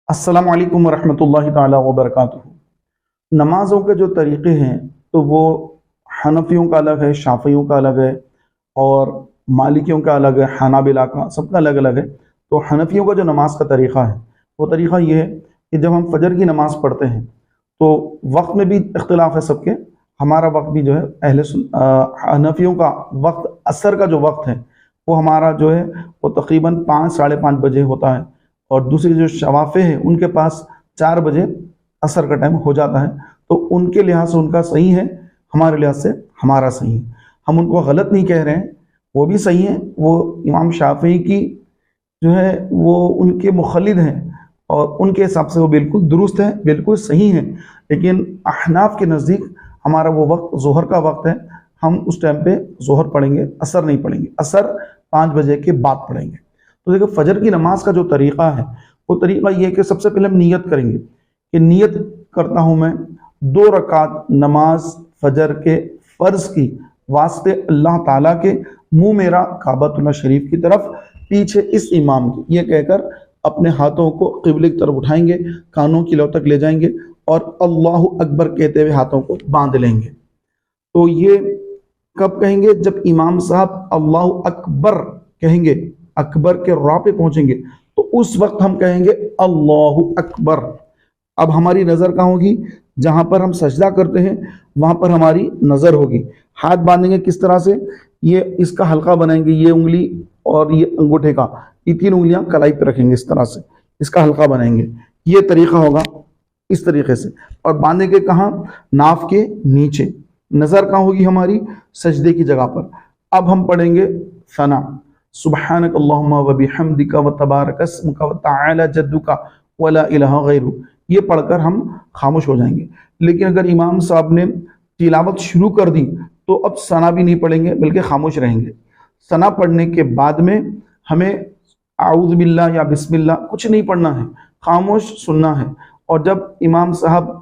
अस्सलामु अलैकुम वरहमतुल्लाहि ताला वबरकातुहू। नमाज़ों के जो तरीक़े हैं तो वो हनफियों का अलग है, शाफ़ियों का अलग है और मालिकियों का अलग है, हनाबिला का, सबका अलग अलग है। तो हनफियों का जो नमाज का तरीक़ा है वो तरीक़ा ये है कि जब हम फजर की नमाज़ पढ़ते हैं तो वक्त में भी इख्तिलाफ है सबके। हमारा वक्त भी जो है हनफियों का वक्त असर का जो वक्त है वो हमारा जो है वो तकरीबन 5 साढ़े 5 बजे होता है और दूसरे जो शवाफ़े हैं उनके पास 4 बजे असर का टाइम हो जाता है। तो उनके लिहाज से उनका सही है, हमारे लिहाज से हमारा सही है। हम उनको गलत नहीं कह रहे हैं, वो भी सही है। वो इमाम शाफ़ी की जो है वो उनके मुखलिद हैं और उनके हिसाब से वो बिल्कुल दुरुस्त है, बिल्कुल सही है। लेकिन अहनाफ के नज़दीक हमारा वो वक्त ज़ोहर का वक्त है, हम उस टाइम पे ज़ोहर पढ़ेंगे, असर नहीं पढ़ेंगे। असर 5 बजे के बाद पढ़ेंगे। तो देखो फजर की नमाज का जो तरीक़ा है वो तरीक़ा ये है कि सबसे पहले हम नियत करेंगे कि नियत करता हूँ मैं 2 रकात नमाज फजर के फ़र्ज़ की वास्ते अल्लाह ताला के, मुँह मेरा काबतुल्लाह शरीफ की तरफ, पीछे इस इमाम की, ये कहकर अपने हाथों को क़िबले की तरफ उठाएंगे, कानों की लौ तक ले जाएंगे और अल्लाहु अकबर कहते हुए हाथों को बांध लेंगे। तो ये कब कहेंगे? जब इमाम साहब अल्लाहु अकबर कहेंगे, अकबर के रा पे पहुंचेंगे तो उस वक्त हम कहेंगे अल्लाहु अकबर। अब हमारी नज़र कहाँ होगी? जहाँ पर हम सजदा करते हैं वहाँ पर हमारी नज़र होगी। हाथ बांधेंगे किस तरह से? ये इसका हल्का बनाएंगे, ये उंगली और ये अंगूठे का, ये 3 उंगलियां कलाई पे रखेंगे इस तरह से, इसका हल्का बनाएंगे। ये तरीका होगा इस तरीके से। और बांधेंगे कहाँ? नाफ के नीचे। नज़र कहाँ होगी हमारी? सजदे की जगह पर। अब हम पढ़ेंगे सना, सुब्हानक अल्लाहुम्मा व बिहम्दिका व तबारक अस्मुका व तआला जद्दुका व ला इलाहा गैरु। ये पढ़कर हम खामोश हो जाएंगे। लेकिन अगर इमाम साहब ने तिलावत शुरू कर दी तो अब सना भी नहीं पढ़ेंगे बल्कि खामोश रहेंगे। सना पढ़ने के बाद में हमें आऊज़ बिल्लाह या बिस्मिल्लाह कुछ नहीं पढ़ना है, खामोश सुनना है। और जब इमाम साहब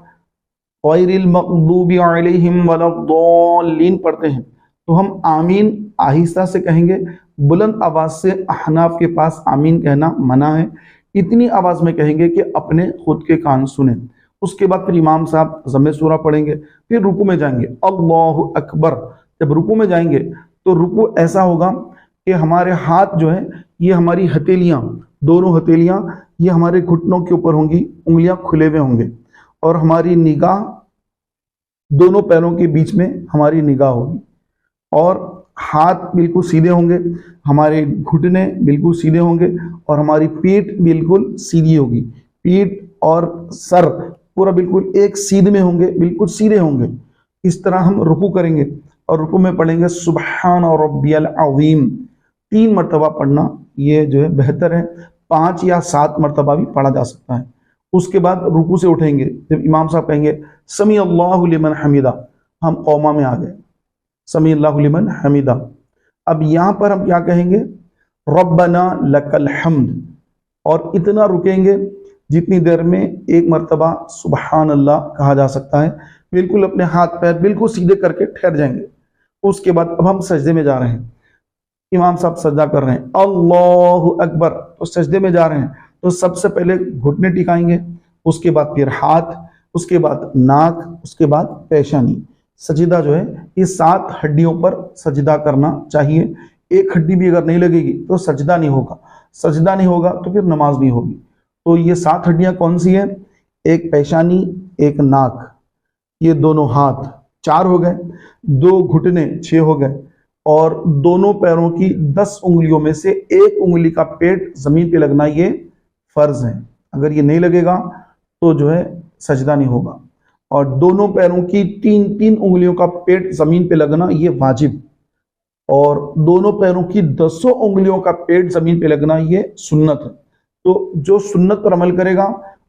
गैरिल मग़दूबि अलैहिम वलद्दाल्लीन पढ़ते हैं तो हम आमीन आहिस्ता से कहेंगे। बुलंद आवाज़ से अहनाफ के पास आमीन कहना मना है। इतनी आवाज़ में कहेंगे कि अपने खुद के कान सुने। उसके बाद फिर इमाम साहब ज़म्मे सूरा पढ़ेंगे, फिर रुकू में जाएंगे, अल्लाहु अकबर। जब रुकू में जाएंगे तो रुकू ऐसा होगा कि हमारे हाथ जो है ये हमारी हथेलियाँ, दोनों हथेलियाँ ये हमारे घुटनों के ऊपर होंगी, उंगलियाँ खुले हुए होंगे और हमारी निगाह दोनों पैरों के बीच में हमारी निगाह होगी और हाथ बिल्कुल सीधे होंगे, हमारे घुटने बिल्कुल सीधे होंगे और हमारी पीठ बिल्कुल सीधी होगी। पीठ और सर पूरा बिल्कुल एक सीध में होंगे, बिल्कुल सीधे होंगे। इस तरह हम रुकू करेंगे और रुकू में पढ़ेंगे सुब्हान रब्बियल अज़ीम। 3 मरतबा पढ़ना ये जो है बेहतर है, 5 या 7 मरतबा भी पढ़ा जा सकता है। उसके बाद रुकू से उठेंगे, जब इमाम साहब कहेंगे समी अल्लाहु लिमन हमीदा, हम कौमा में आ गए, समी अल्लाहु लिमन हमीदा। अब यहाँ पर हम क्या कहेंगे? रब्बना लकल हम्द। और इतना रुकेंगे जितनी देर में 1 मरतबा सुबहान अल्लाह कहा जा सकता है। बिल्कुल अपने हाथ पैर बिल्कुल सीधे करके ठहर जाएंगे। उसके बाद अब हम सजदे में जा रहे हैं, इमाम साहब सजदा कर रहे हैं, अल्लाहु अकबर, तो सजदे में जा रहे हैं तो सबसे पहले घुटने टिकाएंगे, उसके बाद फिर हाथ, उसके बाद नाक, उसके बाद पेशानी। सजदा जो है ये 7 हड्डियों पर सजदा करना चाहिए। एक हड्डी भी अगर नहीं लगेगी तो सजदा नहीं होगा, सजदा नहीं होगा तो फिर नमाज नहीं होगी। तो ये 7 हड्डियां कौन सी है? एक पेशानी, एक नाक, ये दोनों हाथ 4 हो गए, 2 घुटने 6 हो गए और दोनों पैरों की 10 उंगलियों में से 1 उंगली का पेट जमीन पे लगना ये फर्ज है। अगर ये नहीं लगेगा तो जो है सजदा नहीं होगा। और दोनों पैरों की 3-3 उंगलियों का पेट जमीन पे लगना ये वाजिब, और दोनों पैरों की 10 उंगलियों का पेट जमीन पे लगना ये सुन्नत है। तो जो सुन्नत पर अमल करेगा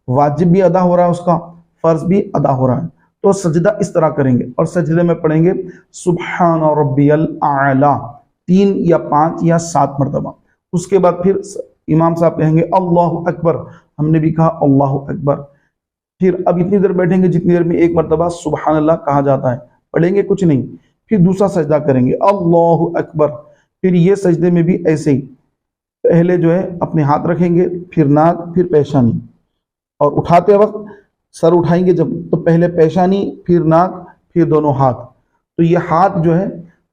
वाजिब भी अदा हो रहा है, उसका फर्ज भी अदा हो रहा है। तो सजदा इस तरह करेंगे और सजदे में पढ़ेंगे सुब्हान रब्बियल आला 3 या 5 या 7 मरतबा। उसके बाद फिर इमाम साहब कहेंगे अल्लाहु अकबर, हमने भी कहा अल्लाहु अकबर। फिर अब इतनी देर बैठेंगे जितनी देर में 1 मरतबा सुबहान अल्लाह कहा जाता है, पढ़ेंगे कुछ नहीं। फिर दूसरा सजदा करेंगे अल्लाहु अकबर। फिर ये सजदे में भी ऐसे ही पहले जो है अपने हाथ रखेंगे, फिर नाक, फिर पेशानी, और उठाते वक्त सर उठाएंगे जब, तो पहले पेशानी, फिर नाक, फिर दोनों हाथ। तो ये हाथ जो है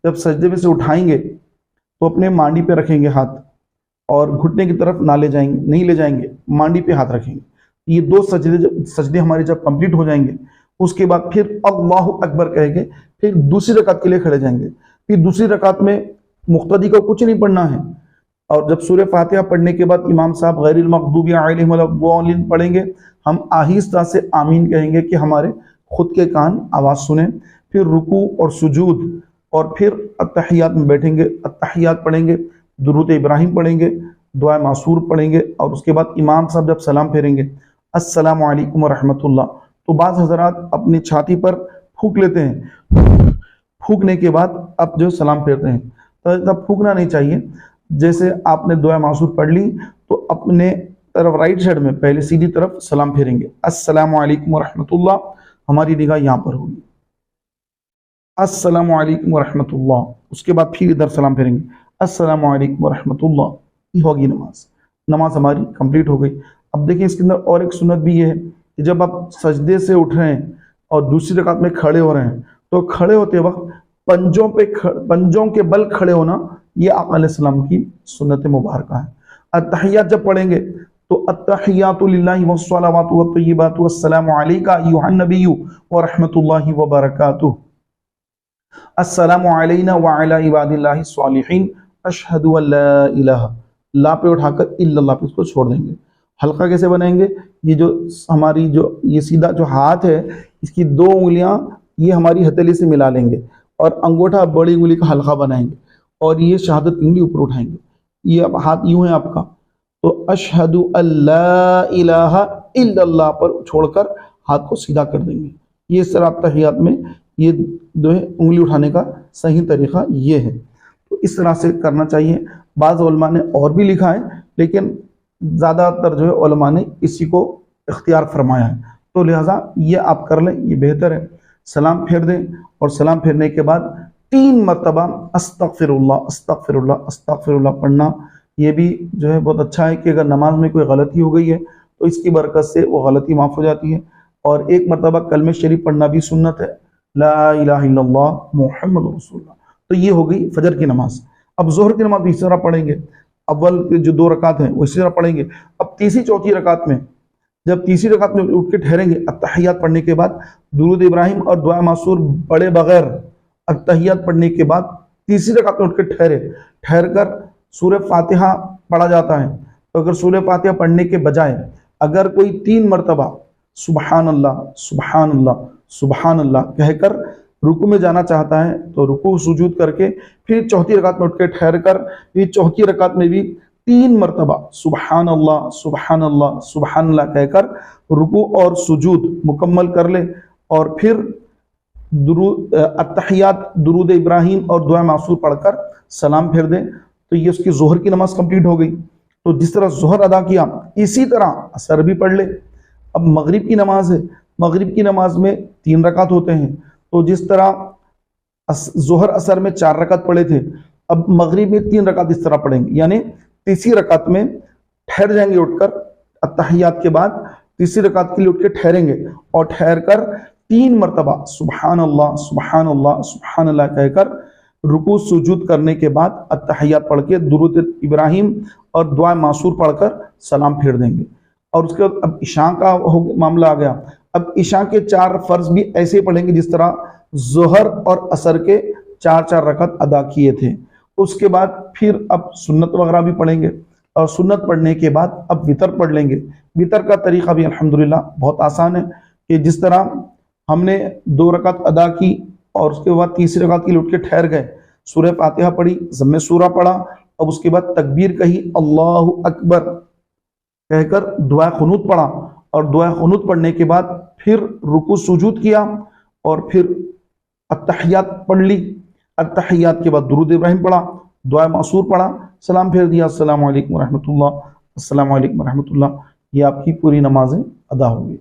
जब सजदे में से उठाएंगे तो अपने मांडी पे रखेंगे हाथ, और घुटने की तरफ ना ले जाएंगे, नहीं ले जाएंगे, मांडी पे हाथ रखेंगे। ये दो सजदे हमारे जब कंप्लीट हो जाएंगे, उसके बाद फिर अल्लाह अकबर कहेंगे, फिर दूसरी रकात के लिए खड़े जाएंगे। फिर दूसरी रकात में मुक्तदी को कुछ नहीं पढ़ना है, और जब सूरह फातिहा पढ़ने के बाद इमाम साहब गैरिल मग़दूबी अलैहिम वलद्दालिन पढ़ेंगे, हम आहिस्ता से आमीन कहेंगे कि हमारे खुद के कान आवाज़ सुने। फिर रुकू और सुजूद, और फिर अत्तहियात में बैठेंगे, अत्तहियात पढ़ेंगे, दुरूद इब्राहिम पढ़ेंगे, दुआ मासूर पढ़ेंगे, और उसके बाद इमाम साहब जब सलाम फेरेंगे अस्सलामु अलैकुम व रहमतुल्लाह, तो बाज़ हज़रात अपनी छाती पर फूंक लेते हैं। फूंकने के बाद अब जो सलाम फेरते हैं, तो तब फूंकना नहीं चाहिए। जैसे आपने दुआ मासूर पढ़ ली तो अपने तरफ राइट साइड में पहले सीधी तरफ सलाम फेरेंगे, अस्सलामु अलैकुम व रहमतुल्लाह, हमारी निगाह यहाँ पर होगी, अस्सलामु अलैकुम व रहमतुल्लाह। उसके बाद फिर इधर सलाम फेरेंगे, अस्सलामु अलैकुम व रहमतुल्लाह। ये होगी नमाज। नमाज हमारी कंप्लीट हो गई। अब देखिए इसके अंदर और एक सुन्नत भी ये है कि जब आप सजदे से उठ रहे हैं और दूसरी रकात में खड़े हो रहे हैं, तो खड़े होते वक्त पंजों के बल खड़े होना, ये आक़ा अलैहिस्सलाम की सुन्नत मुबारका है। अत्तहियात जब पढ़ेंगे तो अत्तहियातु लिल्लाहि वस्सलावातु वत्तय्यिबातु वस्सलामु अलैका अय्युहन नबिय्यु व रहमतुल्लाहि व बरकातुहू, अस्सलामु अलैना व अला इबादिल्लाहि स्वालिहीन, अशहदु अल्ला इलाहा, ला पे उठाकर इल्लल्लाह पे इसको छोड़ देंगे। हल्का कैसे बनाएंगे? ये जो हमारी ये सीधा जो हाथ है, इसकी दो उंगलियां ये हमारी हथेली से मिला लेंगे, और अंगूठा बड़ी उंगली का हल्का बनाएंगे, और ये शहादत उंगली ऊपर उठाएंगे। ये अब हाथ यूं है आपका, तो अशहदु अल्ला इलाहा इल्लल्लाह पर छोड़कर हाथ को सीधा कर देंगे। ये इस तरह तहियात में ये जो है उंगली उठाने का सही तरीका ये है। तो इस तरह से करना चाहिए। बाज़ उलमा ने और भी लिखा है, लेकिन ज़्यादातर जो है उलमा ने इसी को इख्तियार फरमाया है, तो लिहाजा ये आप कर लें, ये बेहतर है। सलाम फेर दें, और सलाम फेरने के बाद 3 मरतबा अस्तगफिरुल्लाह अस्तगफिरुल्लाह अस्तगफिरुल्लाह पढ़ना। ये भी जो है बहुत अच्छा है कि अगर नमाज में कोई गलती हो गई है तो इसकी बरकत से वो गलती माफ़ हो जाती है। और 1 मरतबा कलमे शरीफ पढ़ना भी सुन्नत है, ला इलाहा इल्लल्लाह मुहम्मदुर रसूलुल्लाह। तो ये हो गई फजर की नमाज। अब जोहर की नमाज भी इसी तरह पढ़ेंगे। अव्वल के जो 2 रकात हैं वो इसी तरह पढ़ेंगे। अब तीसरी चौथी रकात में, जब तीसरी रकात में उठ के ठहरेंगे, अत्तहियात पढ़ने के बाद दुरूद इब्राहिम और दुआ मासूर पढ़े बगैर अत्तहियात पढ़ने के बाद तीसरी रकात में उठ के ठहर कर सूरह फातिहा पढ़ा जाता है। तो अगर सूरह फातिहा पढ़ने के बजाय अगर कोई 3 मरतबा सुबहान अल्लाह सुबहान अल्लाह सुबहान अल्लाह कहकर रुकू में जाना चाहता है, तो रुकू सुजूद करके फिर चौथी रकात में उठ के ठहर कर फिर चौथी रकात में भी 3 मरतबा सुबहान अल्लाह सुबहान अल्लाह सुबहान अल्लाह कहकर रुकू और सुजूद मुकम्मल कर ले, और फिर अत्तहियात दुरूद इब्राहिम और दुआ मासूर पढ़कर सलाम फेर दे, तो ये उसकी जोहर की नमाज कंप्लीट हो गई। तो जिस तरह जोहर अदा किया, इसी तरह असर भी पढ़ ले। अब मगरिब की नमाज है, मगरिब की नमाज में 3 रकात होते हैं, तो जिस तरह जोहर असर में 4 रकात पढ़े थे, अब मगरिब में 3 रकात इस तरह पढ़ेंगे। यानी तीसरी रकात में ठहर जाएंगे उठकर, अत्तहियात के बाद तीसरी रकात के लिए उठ के ठहरेंगे, और ठहर कर 3 मरतबा सुबहान अल्लाह सुबहान अल्लाह सुबहान अल्लाह कहकर रुकू सुजूद करने के बाद अत्तहियात पढ़ के दुरूद इब्राहिम और दुआ मासूर पढ़कर सलाम फेर देंगे। और उसके बाद अब इशा का मामला आ गया। अब इशा के 4 फर्ज भी ऐसे ही पढ़ेंगे जिस तरह जोहर और असर के 4-4 रकात अदा किए थे। उसके बाद फिर अब सुन्नत वगैरह भी पढ़ेंगे, और सुन्नत पढ़ने के बाद अब वितर पढ़ लेंगे। वितर का तरीका भी अल्हम्दुलिल्लाह बहुत आसान है कि जिस तरह हमने 2 रकात अदा की और उसके बाद तीसरी रकात के लिए उठ के ठहर गए, सूरह फातिहा पढ़ी, ज़म्मे सूरा पढ़ा, अब उसके बाद तकबीर कही, अल्लाहु अकबर कहकर दुआ खुनूत पढ़ा, और दुआ खुनूत पढ़ने के बाद फिर रुकू सुजूद किया, और फिर अत्तहियात पढ़ ली। अत्तहियात के बाद दुरूद इब्राहिम पढ़ा, दुआ मासूर पढ़ा, सलाम फेर दिया, अस्सलामु अलैकुम रहमतुल्लाह, अस्सलामु अलैकुम रहमतुल्लाह। ये आपकी पूरी नमाजें अदा होगी।